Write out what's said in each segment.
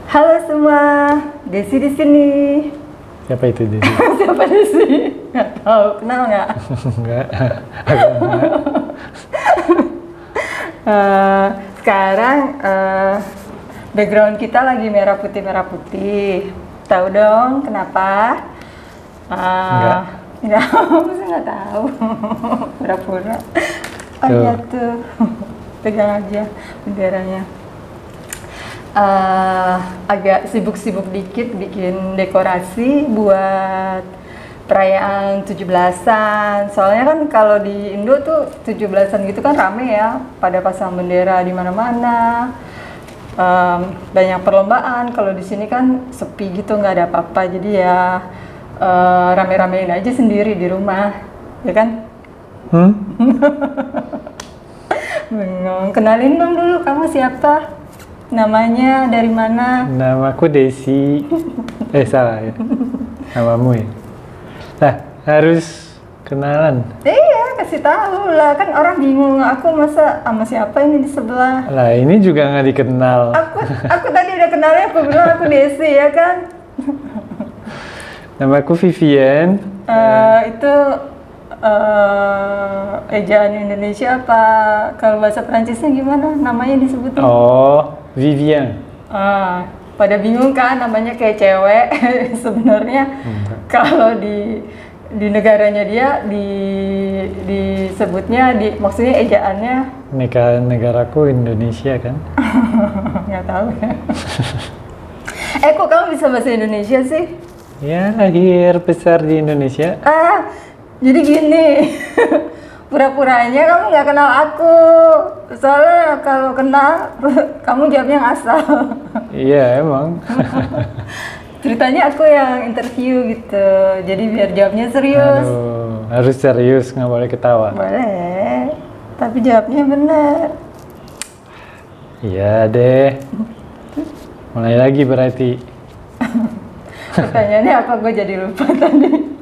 Halo semua, Desi di sini. Siapa itu Desi? Siapa Desi? Nggak tahu, kenal nggak? Enggak, aku enggak. Sekarang background kita lagi merah putih. Tahu dong kenapa? Enggak. Nggak, masa nggak tahu. Pura-pura. Oh Tuh. iya tuh, pegang aja benderanya. Agak sibuk-sibuk dikit bikin dekorasi buat perayaan 17-an. Soalnya kan kalau di Indo tuh 17-an gitu kan rame ya, pada pasang bendera di mana-mana. Banyak perlombaan. Kalau di sini kan sepi gitu, nggak ada apa-apa. Jadi ya rame-ramein aja sendiri di rumah, ya kan? Bengong. Kenalin dong dulu, kamu siapa? Namanya dari mana? Namaku Desi. Salah ya. Namamu ya. Nah, harus kenalan. Iya, kasih tahu lah, kan orang bingung. Aku masa sama siapa ini di sebelah? Lah, ini juga nggak dikenal. Aku tadi udah kenalnya, aku bilang aku Desi ya kan? Namaku Vivian. Itu ejaan Indonesia apa? Kalau bahasa Perancisnya gimana? Namanya disebutin? Oh, Vivian. Pada bingung kan, namanya kayak cewek. Sebenarnya kalau di negaranya dia disebutnya maksudnya ejaannya Negaraku Indonesia kan? nggak tahu ya. Kok kamu bisa bahasa Indonesia sih? Ya, lahir besar di Indonesia. Jadi gini, pura-puranya kamu nggak kenal aku. Soalnya kalau kenal, kamu jawabnya ngasal. Iya, emang. Ceritanya aku yang interview gitu, jadi biar jawabnya serius. Aduh, harus serius, nggak boleh ketawa. Boleh, tapi jawabnya benar. Iya deh. Mulai lagi berarti. Pertanyaannya apa? Gue jadi lupa tadi.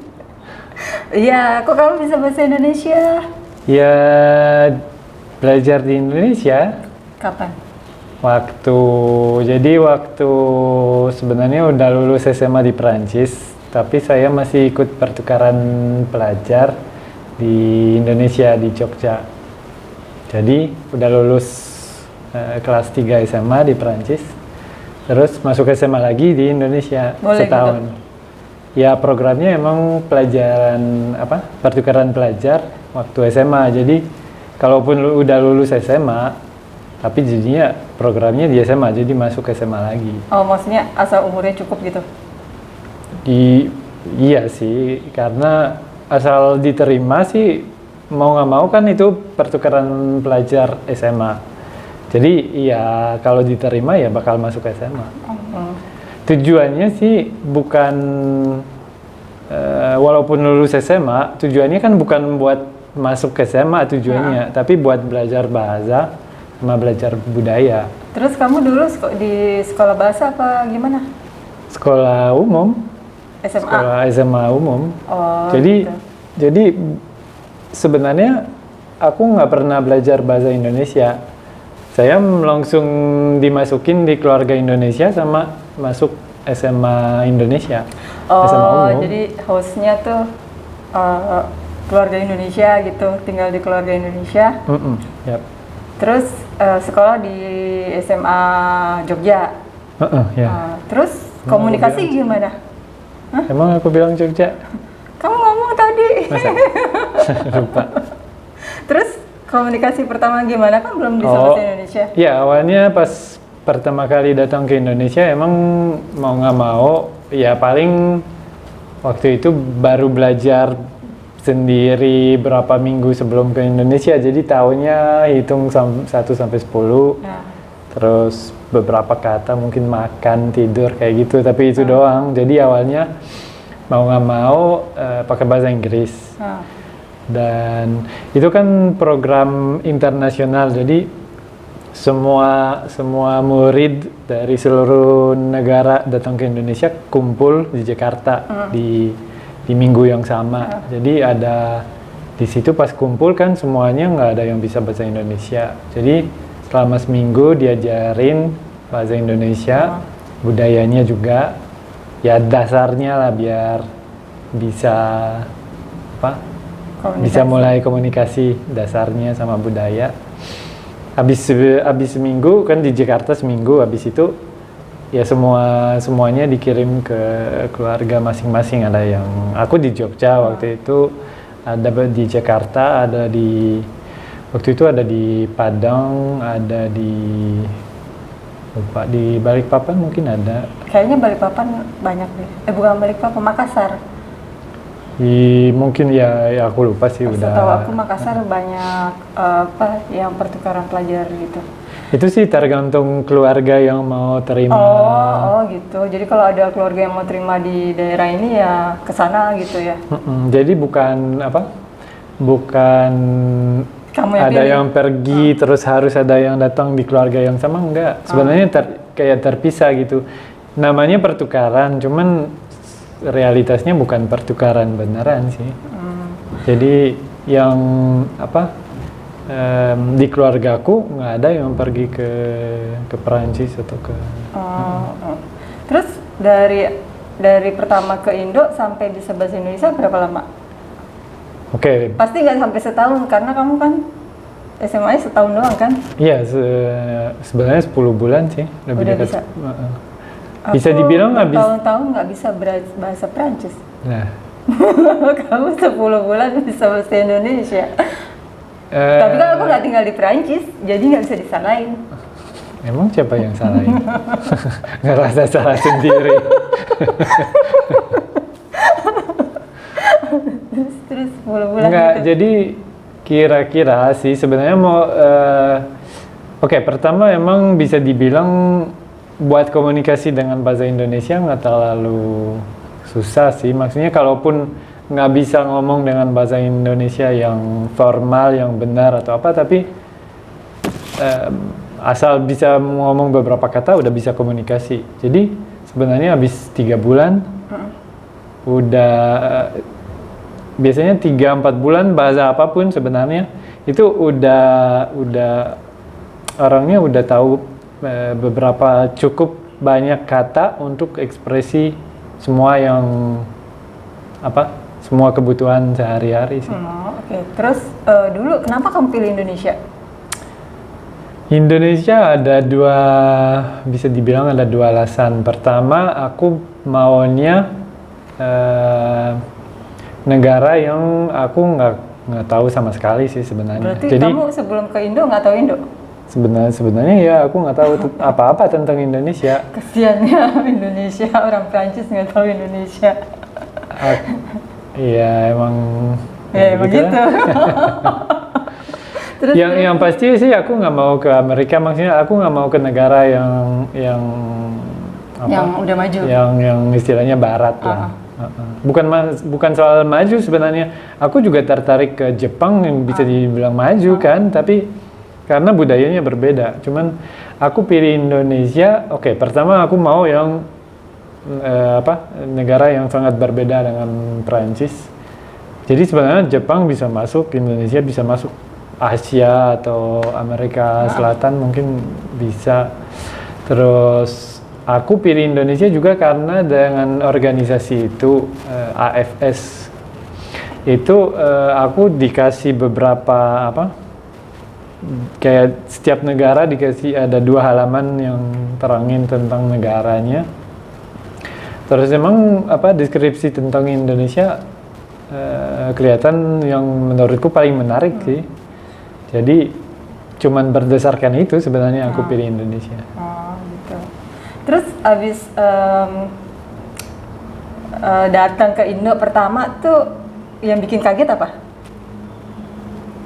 Iya, kok kamu bisa bahasa Indonesia? Ya, belajar di Indonesia. Kapan? Jadi waktu sebenarnya udah lulus SMA di Perancis, tapi saya masih ikut pertukaran pelajar di Indonesia, di Jogja. Jadi udah lulus kelas 3 SMA di Perancis, terus masuk SMA lagi di Indonesia. Boleh setahun. gitu? Ya programnya emang pelajaran pertukaran pelajar waktu SMA. Jadi kalaupun udah lulus SMA, tapi jadinya programnya di SMA, jadi masuk ke SMA lagi. Oh, maksudnya asal umurnya cukup gitu? Iya sih, karena asal diterima sih mau nggak mau kan itu pertukaran pelajar SMA. Jadi ya kalau diterima ya bakal masuk SMA. Tujuannya sih bukan, walaupun lulus SMA, tujuannya kan bukan buat masuk ke SMA tujuannya, tapi buat belajar bahasa sama belajar budaya. Terus kamu dulu di sekolah bahasa apa gimana? Sekolah umum. SMA? Sekolah SMA umum. Oh, Jadi gitu. jadi sebenarnya aku nggak pernah belajar bahasa Indonesia. Saya langsung dimasukin di keluarga Indonesia sama masuk SMA Indonesia. SMA umum. Jadi hostnya tuh keluarga Indonesia gitu, tinggal di keluarga Indonesia. Yap. Terus sekolah di SMA Jogja. Ya. Terus komunikasi gimana? Emang aku bilang Jogja? Kamu ngomong tadi. Masa? Lupa. Terus komunikasi pertama gimana, kan belum bisa bahasa Indonesia? Ya, awalnya pas pertama kali datang ke Indonesia emang mau nggak mau ya paling waktu itu baru belajar sendiri berapa minggu sebelum ke Indonesia, jadi tahunya hitung 1 sampai 10. Terus beberapa kata mungkin makan, tidur kayak gitu, tapi itu doang. Jadi awalnya mau nggak mau pakai bahasa Inggris. Dan itu kan program internasional, jadi semua murid dari seluruh negara datang ke Indonesia kumpul di Jakarta di minggu yang sama. Jadi ada di situ pas kumpul kan semuanya nggak ada yang bisa bahasa Indonesia. Jadi selama seminggu diajarin bahasa Indonesia budayanya juga, ya dasarnya lah biar bisa apa? Bisa mulai komunikasi dasarnya sama budaya. Habis seminggu kan di Jakarta seminggu, habis itu ya semuanya dikirim ke keluarga masing-masing. Ada yang aku di Jogja waktu itu, ada di Jakarta, waktu itu ada di Padang, ada di Balikpapan mungkin ada. Kayaknya Balikpapan banyak deh. Bukan Balikpapan, Makassar. Mungkin ya aku lupa sih udah. Setahu aku Makassar banyak yang pertukaran pelajar gitu. Itu sih tergantung keluarga yang mau terima. Oh gitu. Jadi kalau ada keluarga yang mau terima di daerah ini ya ke sana gitu ya. Jadi bukan Kamu yang ada pilih. yang pergi terus harus ada yang datang di keluarga yang sama, enggak. Sebenarnya kayak terpisah gitu. Namanya pertukaran, cuman realitasnya bukan pertukaran beneran sih. Jadi yang di keluargaku nggak ada yang pergi ke Perancis atau ke. Terus dari pertama ke Indo sampai bisa bahasa Indonesia berapa lama? Oke. Pasti nggak sampai setahun karena kamu kan SMA setahun doang kan? Iya, sebenarnya 10 bulan sih lebih Udah dekat. bisa. Bisa dibilang habis. Tahun-tahun nggak bisa bahasa Prancis. Nah. Kamu 10 bulan bisa bahasa Indonesia. Tapi kan aku nggak tinggal di Prancis, jadi nggak bisa disalahin. Emang siapa yang salahin? Ngerasa salah sendiri. Terus 10 bulan Enggak, gitu. jadi kira-kira sih sebenarnya Oke, pertama emang bisa dibilang buat komunikasi dengan bahasa Indonesia nggak terlalu susah sih. Maksudnya kalaupun nggak bisa ngomong dengan bahasa Indonesia yang formal, yang benar atau apa, tapi asal bisa ngomong beberapa kata udah bisa komunikasi. Jadi sebenarnya habis 3 bulan udah biasanya 3-4 bulan bahasa apapun sebenarnya itu udah orangnya udah tahu beberapa cukup banyak kata untuk ekspresi semua semua kebutuhan sehari-hari sih. Oke. Terus dulu kenapa kamu pilih Indonesia? Indonesia bisa dibilang ada dua alasan. Pertama, aku maunya negara yang aku nggak tahu sama sekali sih sebenarnya. Berarti Jadi kamu sebelum ke Indo nggak tahu Indo? sebenarnya ya aku nggak tahu apa-apa tentang Indonesia. Kesiannya Indonesia, orang Prancis nggak tahu Indonesia. Iya emang. Ya emang gitu. Terus, yang pasti sih aku nggak mau ke Amerika, maksudnya aku nggak mau ke negara yang udah maju. Yang istilahnya Barat lah. Bukan soal maju sebenarnya. Aku juga tertarik ke Jepang yang bisa dibilang maju kan, tapi karena budayanya berbeda. Cuman aku pilih Indonesia. Oke, pertama aku mau yang negara yang sangat berbeda dengan Prancis. Jadi sebenarnya Jepang bisa masuk, Indonesia bisa masuk, Asia atau Amerika Selatan mungkin bisa. Terus aku pilih Indonesia juga karena dengan organisasi itu AFS itu aku dikasih beberapa kayak setiap negara dikasih ada 2 halaman yang terangin tentang negaranya. Terus emang deskripsi tentang Indonesia kelihatan yang menurutku paling menarik sih. Jadi cuman berdasarkan itu sebenarnya aku pilih Indonesia. Gitu. Terus abis datang ke Indo pertama tuh yang bikin kaget apa?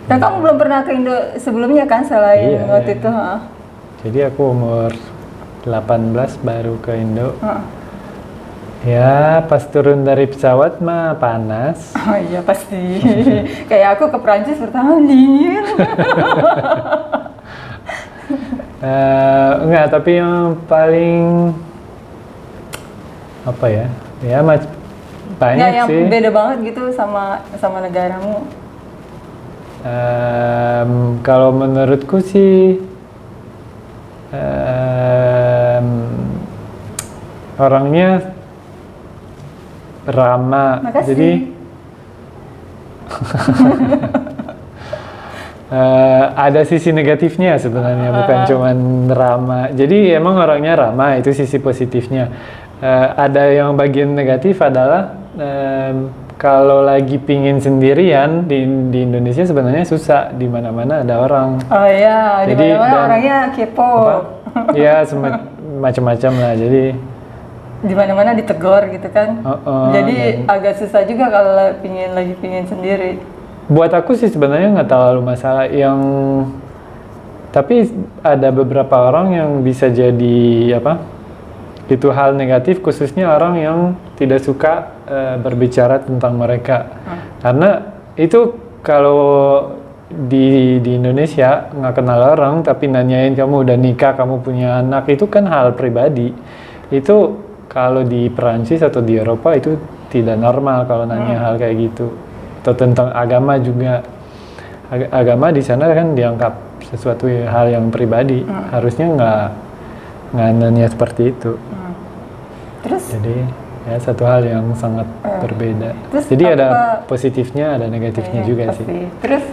Kan kamu belum pernah ke Indo sebelumnya kan selain waktu itu? Jadi aku umur 18 baru ke Indo. Ya pas turun dari pesawat mah panas. Oh iya pasti. Kayak aku ke Prancis pertama dingin. Enggak, tapi yang paling ya banyak yang sih. beda banget gitu sama negaramu. Kalau menurutku sih orangnya ramah. Makasih. Jadi ada sisi negatifnya sebenarnya, bukan cuman ramah. Jadi emang orangnya ramah, itu sisi positifnya. Ada yang bagian negatif adalah kalau lagi pingin sendirian di Indonesia sebenarnya susah, di mana-mana ada orang. Oh iya, di Jadi, mana-mana dan- orangnya kepo. Ya macam-macam lah. Jadi Di mana-mana ditegur gitu kan. Jadi agak susah juga kalau lagi pingin sendiri. buat aku sih sebenarnya nggak terlalu masalah. Tapi ada beberapa orang yang bisa jadi itu hal negatif, khususnya orang yang tidak suka berbicara tentang mereka. Karena itu kalau di Indonesia nggak kenal orang tapi nanyain kamu udah nikah, kamu punya anak, itu kan hal pribadi. Itu kalau di Perancis atau di Eropa itu tidak normal kalau nanya hal kayak gitu. Atau tentang agama juga. Agama di sana kan dianggap sesuatu hal yang pribadi. Harusnya nggak nanya seperti itu. Terus Jadi ya satu hal yang sangat berbeda. Terus Jadi ada apa- positifnya, ada negatifnya juga sih. pasti. Terus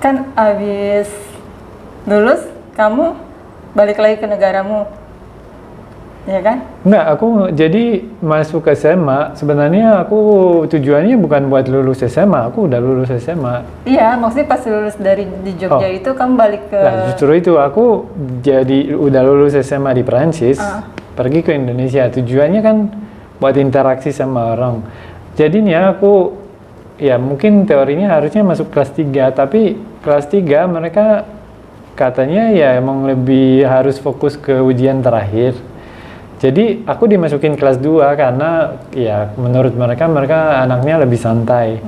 kan abis lulus kamu balik lagi ke negaramu, ya kan? Enggak, aku jadi masuk SMA, sebenarnya aku tujuannya bukan buat lulus SMA, aku udah lulus SMA. Iya, maksudnya pas lulus di Jogja Oh. itu kamu balik ke Nah, justru itu aku jadi udah lulus SMA di Perancis, pergi ke Indonesia. Tujuannya kan buat interaksi sama orang. Jadinya aku, ya mungkin teorinya harusnya masuk kelas 3, tapi kelas 3 mereka katanya ya emang lebih harus fokus ke ujian terakhir. Jadi aku dimasukin kelas 2 karena ya menurut mereka anaknya lebih santai.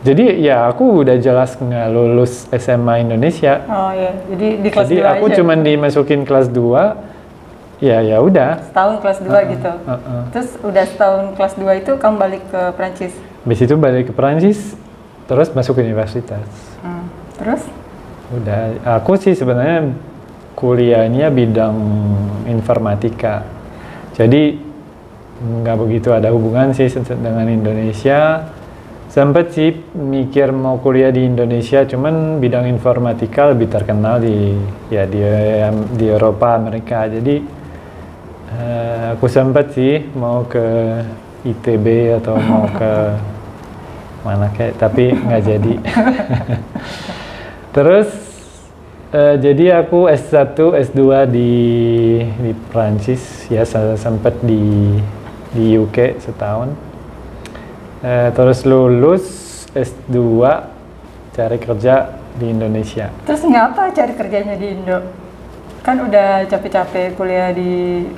Jadi ya aku udah jelas nggak lulus SMA Indonesia. Oh iya, jadi di kelas Jadi 2 aku aja. cuman dimasukin kelas 2, ya udah. Setahun kelas 2 gitu. Terus udah setahun kelas 2 itu kamu balik ke Prancis. Habis itu balik ke Perancis, terus masuk universitas. Terus? Udah, aku sih sebenarnya kuliahnya bidang informatika. Jadi nggak begitu ada hubungan sih dengan Indonesia. Sempet sih mikir mau kuliah di Indonesia, cuman bidang informatika lebih terkenal di Eropa, Amerika. Jadi aku sempet sih mau ke ITB atau mau ke mana kayak, tapi nggak jadi. Terus jadi aku S1, S2 di Prancis, ya sempat di UK setahun. Terus lulus S2, cari kerja di Indonesia. Terus ngapa cari kerjanya di Indo? Kan udah capek-capek kuliah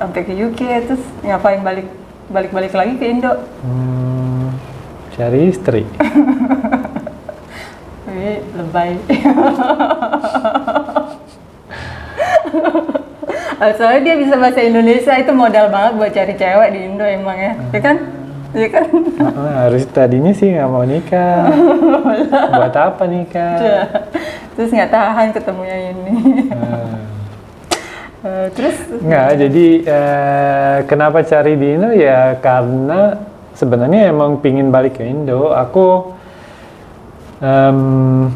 sampai ke UK, terus ngapain balik lagi ke Indo? Cari istri. Wih, lebay. Soalnya dia bisa bahasa Indonesia, itu modal banget buat cari cewek di Indo emang ya. Ya kan? Ya kan? Harus tadinya sih nggak mau nikah. Buat apa nikah? Terus nggak tahan ketemunya ini. Terus Nggak, jadi kenapa cari di Indo ya karena sebenarnya emang pingin balik ke Indo.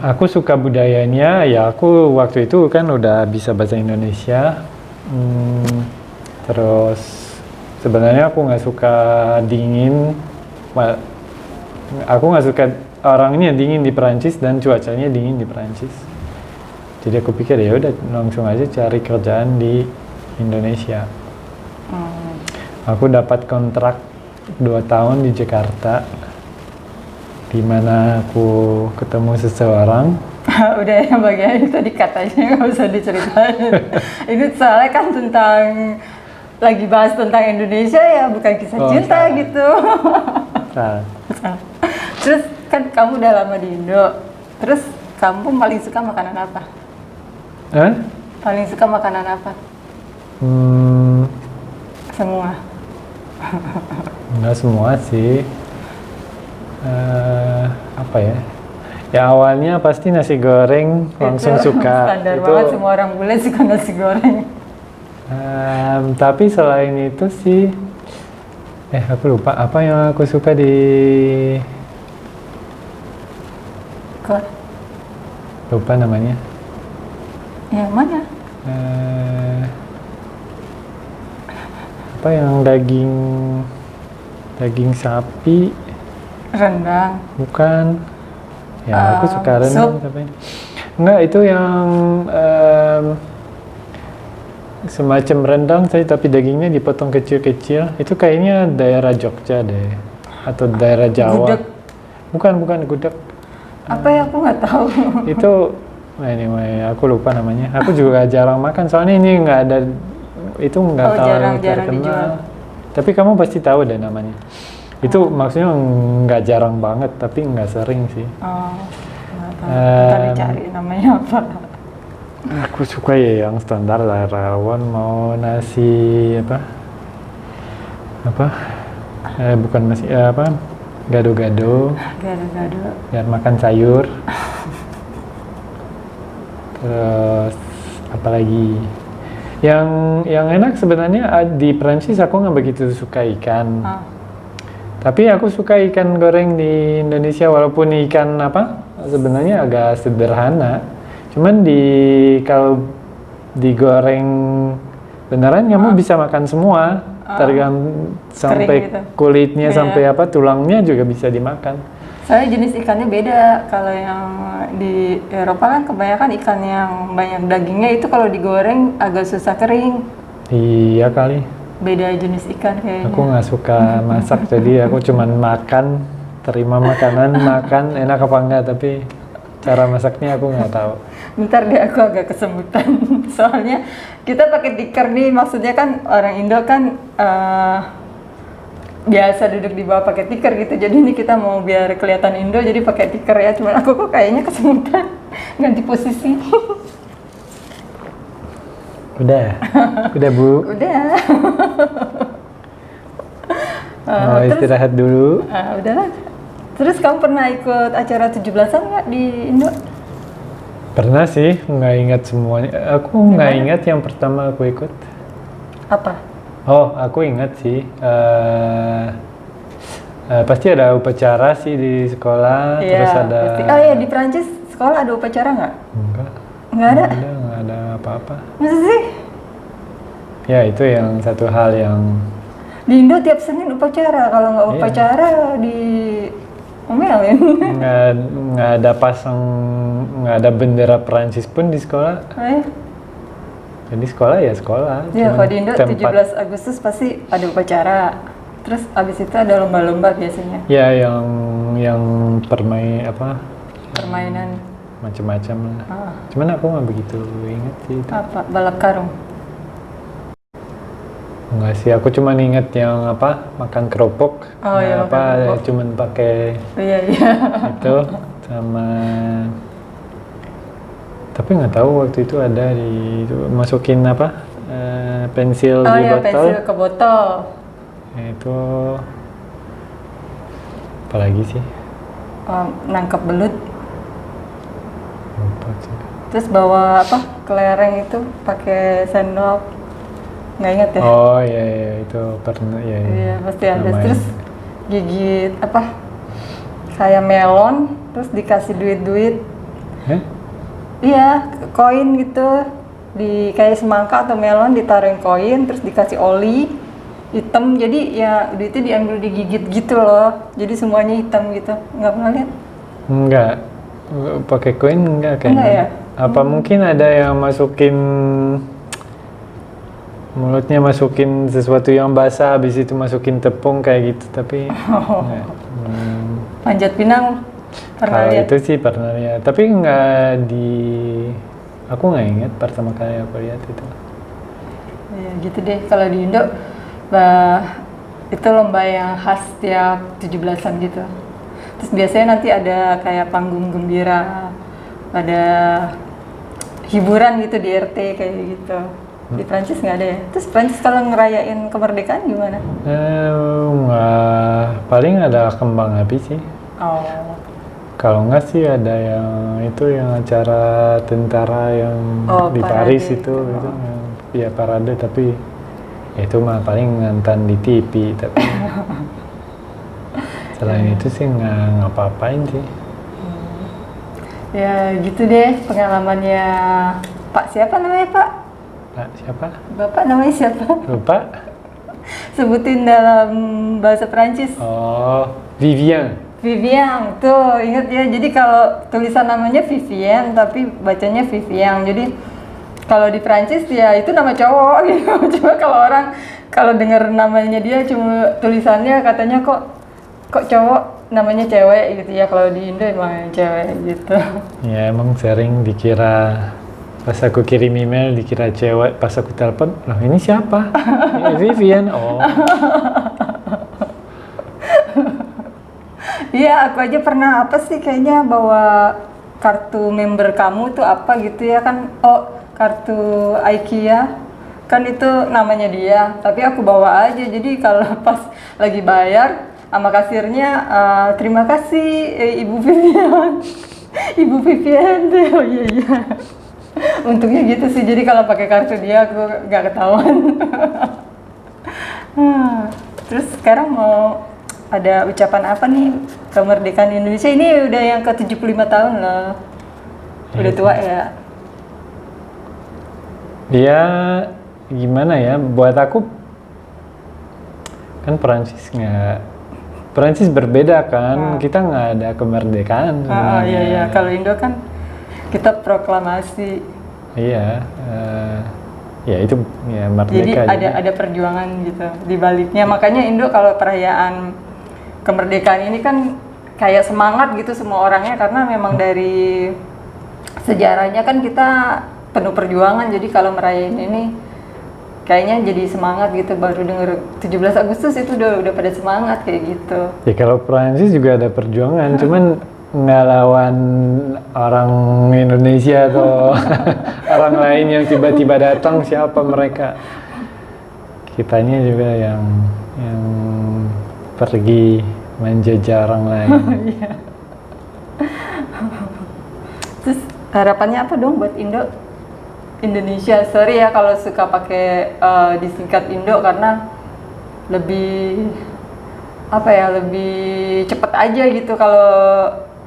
Aku suka budayanya, ya aku waktu itu kan udah bisa bahasa Indonesia. Terus sebenarnya aku nggak suka dingin. Aku nggak suka orangnya dingin di Perancis dan cuacanya dingin di Perancis. Jadi aku pikir ya udah langsung aja cari kerjaan di Indonesia. Aku dapat kontrak 2 tahun di Jakarta, di mana aku ketemu seseorang. udah yang bagian itu katanya nggak usah diceritain. Ini soalnya kan lagi bahas tentang Indonesia ya, bukan kisah cinta salah. gitu. Nah, Terus kan kamu udah lama di Indo, terus kamu paling suka makanan apa? Paling suka makanan apa? Semua. Nggak semua sih. Apa ya? Ya awalnya pasti nasi goreng langsung Itu suka. Standar Itu banget, semua orang bule suka nasi goreng. Tapi selain itu sih, aku lupa apa yang aku suka di Kok lupa namanya. yang mana? Apa yang daging sapi? Rendang. Bukan. Ya aku suka rendang sup. tapi enggak, itu yang semacam rendang tapi dagingnya dipotong kecil-kecil. Itu kayaknya daerah Jogja deh atau daerah Jawa. Gudeg. Bukan gudeg. Apa ya, aku nggak tahu. Itu anyway, aku lupa namanya. Aku juga jarang makan soalnya ini nggak ada, itu nggak Oh, tahu jarang-jarang terkenal. dijual. Tapi kamu pasti tahu deh namanya. Itu maksudnya nggak jarang banget, tapi nggak sering sih. Oh, nggak tahu. Ntar dicari namanya apa. Aku suka ya yang standar lah, rawon mau nasi bukan nasi gado-gado, Gado-gado. biar makan sayur. Terus apalagi yang enak sebenarnya di Prancis aku nggak begitu suka ikan. Tapi aku suka ikan goreng di Indonesia, walaupun ikan sebenarnya agak sederhana. Cuman kalau digoreng beneran kamu bisa makan semua, tergantung sampai gitu. kulitnya, Iya. sampai tulangnya juga bisa dimakan. Soalnya jenis ikannya beda. Kalau yang di Eropa kan kebanyakan ikan yang banyak dagingnya itu kalau digoreng agak susah kering. Iya kali. Beda jenis ikan kayaknya. Aku nggak suka masak, jadi aku cuman makan, terima makanan, makan enak apa enggak, tapi cara masaknya aku nggak tahu. Bentar deh, aku agak kesemutan. Soalnya kita pakai tikar nih, maksudnya kan orang Indo kan biasa duduk di bawah pakai tikar gitu. Jadi ini kita mau biar kelihatan Indo, jadi pakai tikar ya. Cuman aku kok kayaknya kesemutan, ganti posisi. Udah Bu. Udah. Mau istirahat dulu. Udahlah. Terus kamu pernah ikut acara 17-an nggak di Indo? Pernah sih, nggak ingat semuanya. Aku nggak ingat yang pertama aku ikut. Apa? Oh, aku ingat sih. Pasti ada upacara sih di sekolah. Iya, Terus ada. pasti. Oh iya, di Prancis sekolah ada upacara nggak? Enggak. Nggak ada? Nggak ada apa-apa. Masa sih? Ya itu yang satu hal yang. Di Indo tiap Senin upacara. Kalau nggak Iya. upacara di omelin. nggak ada nggak ada bendera Prancis pun di sekolah. Jadi sekolah ya sekolah. Iya, cuman kalau di Indo tempat- 17 Agustus pasti ada upacara. Terus abis itu ada lomba-lomba biasanya. Ya yang Permainan macam-macam lah. Cuman aku nggak begitu ingat sih itu. apa? Balap karung. Enggak sih, aku cuma inget yang makan kerupuk. Oh, iya, makan kerupuk. Cuman pakai Iya. itu sama. Tapi nggak tahu waktu itu ada itu masukin pensil Oh di iya, botol. pensil ke botol. Itu apalagi sih? Nangkep belut. Lupa sih. Terus bawa kelereng itu pakai sendok. Nggak ingat ya? Oh iya itu pernah ya. Iya, pasti ada. Lumayan. Terus gigit kayak melon, terus dikasih duit-duit. Iya, koin gitu. Kayak semangka atau melon ditaruhin koin, terus dikasih oli hitam. Jadi ya duitnya diambil digigit gitu loh. Jadi semuanya hitam gitu. Nggak pernah lihat? Enggak. Pakai koin enggak kayaknya. Enggak ya? Apa mungkin ada yang masukin mulutnya, masukin sesuatu yang basah, habis itu masukin tepung kayak gitu, tapi enggak. Panjat Pinang pernah Kalau lihat? itu sih pernah lihat, tapi enggak aku nggak ingat pertama kali aku lihat itu. Ya gitu deh. Kalau di Indo itu lomba yang khas tiap 17-an gitu. Terus biasanya nanti ada kayak panggung gembira, ada hiburan gitu di RT kayak gitu. Di Prancis nggak ada ya? Terus Prancis kalau ngerayain kemerdekaan gimana? Nggak, paling ada kembang api sih. Oh, Kalau nggak sih ada yang acara tentara yang di parade Paris itu gitu. gitu. ya parade, tapi itu mah paling nonton di TV, tapi selain itu sih nggak ngapa-ngapain sih. Ya gitu deh pengalamannya Pak siapa namanya Pak? Pak siapa? Bapak namanya siapa? Lupa. Sebutin dalam bahasa Perancis. Oh, Vivian. Vivian, tuh inget ya. Jadi kalau tulisan namanya Vivian, tapi bacanya Vivian. Jadi kalau di Perancis ya itu nama cowok gitu. Cuma kalau dengar namanya dia cuma tulisannya katanya kok cowok namanya cewek gitu ya. Kalau di Indo emang cewek gitu. Ya emang sering dikira, pas aku kirim email dikira cewek, pas aku telepon, loh ini siapa? Ini Vivian. Oh. Iya, aku aja pernah apa sih kayaknya bawa kartu member kamu tuh apa gitu ya kan? Oh, kartu IKEA kan itu namanya dia, tapi aku bawa aja. Jadi kalau pas lagi bayar sama kasirnya, terima kasih Ibu Vivian, Ibu Vivian tuh. Oh iya iya. Untungnya gitu sih. Jadi kalau pakai kartu dia aku nggak ketahuan. Terus sekarang mau ada ucapan apa nih kemerdekaan Indonesia? Ini udah yang ke 75 tahun loh. Udah tua ya. Dia gimana ya, buat aku kan Perancis berbeda kan, kita nggak ada kemerdekaan Oh sebenarnya. iya iya, kalau Indo kan kita proklamasi. Iya, ya itu ya Jadi merdeka. ada perjuangan gitu di baliknya. Makanya Indo kalau perayaan kemerdekaan ini kan kayak semangat gitu semua orangnya, karena memang dari sejarahnya kan kita penuh perjuangan. Jadi kalau merayain ini kayaknya jadi semangat gitu. Baru denger 17 Agustus itu udah pada semangat kayak gitu. Ya kalau Perancis juga ada perjuangan, cuman nggak lawan orang Indonesia atau orang lain yang tiba-tiba datang, siapa mereka. Kitanya juga yang pergi menjajah orang lain. Terus harapannya apa dong buat Indonesia? Sorry ya kalau suka pakai disingkat Indo, karena lebih lebih cepet aja gitu. Kalau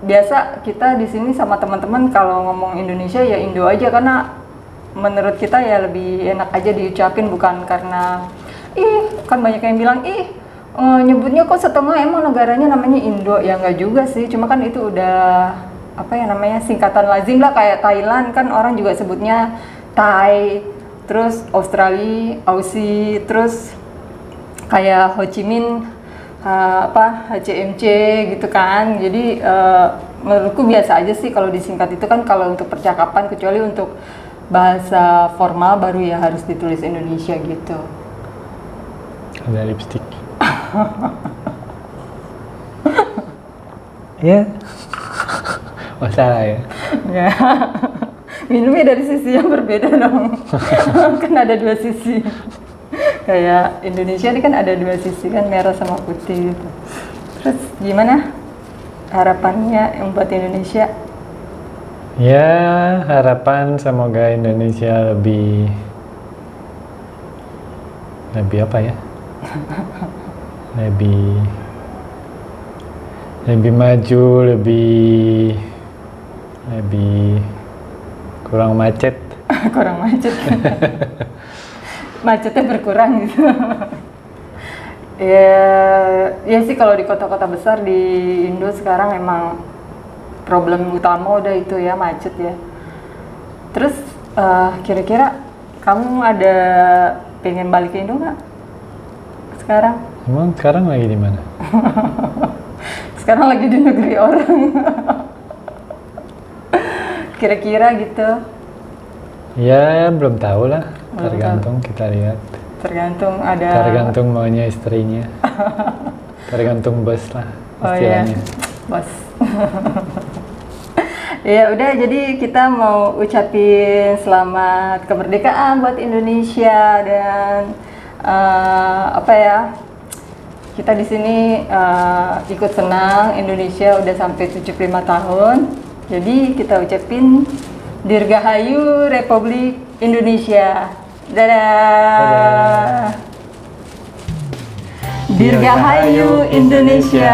biasa kita di sini sama teman-teman kalau ngomong Indonesia ya Indo aja, karena menurut kita ya lebih enak aja diucapin, bukan karena kan banyak yang bilang nyebutnya kok setengah, emang negaranya namanya Indo. Ya nggak juga sih, cuma kan itu udah singkatan lazim lah. Kayak Thailand kan orang juga sebutnya Thai, terus Australia, Aussie, terus kayak Ho Chi Minh, HCMC gitu kan. Jadi menurutku biasa aja sih kalau disingkat itu kan, kalau untuk percakapan. Kecuali untuk bahasa formal baru ya harus ditulis Indonesia gitu. Ada lipstick. Ya. Oh salah ya. Ya. Minumnya dari sisi yang berbeda dong. Kan ada dua sisi. Kayak Indonesia ini kan ada dua sisi kan, merah sama putih gitu. Terus gimana harapannya yang buat Indonesia? Ya harapan semoga Indonesia lebih apa ya? lebih maju, lebih kurang macet. Kurang macet. Macetnya berkurang gitu. Ya sih, kalau di kota-kota besar di Indo sekarang emang problem utama udah itu ya, macet ya. Terus kira-kira kamu ada pengen balik ke Indo nggak sekarang? Emang sekarang lagi di mana? Sekarang lagi di negeri orang. Kira-kira gitu. Ya belum tahu lah, Belum tergantung, kita lihat. Tergantung maunya istrinya. Tergantung bos lah istilahnya. Bos. Ya udah, jadi kita mau ucapin selamat kemerdekaan buat Indonesia. Dan kita di sini ikut senang Indonesia udah sampai 75 tahun. Jadi kita ucapin Dirgahayu Republik Indonesia. Dadah. Dirgahayu Indonesia.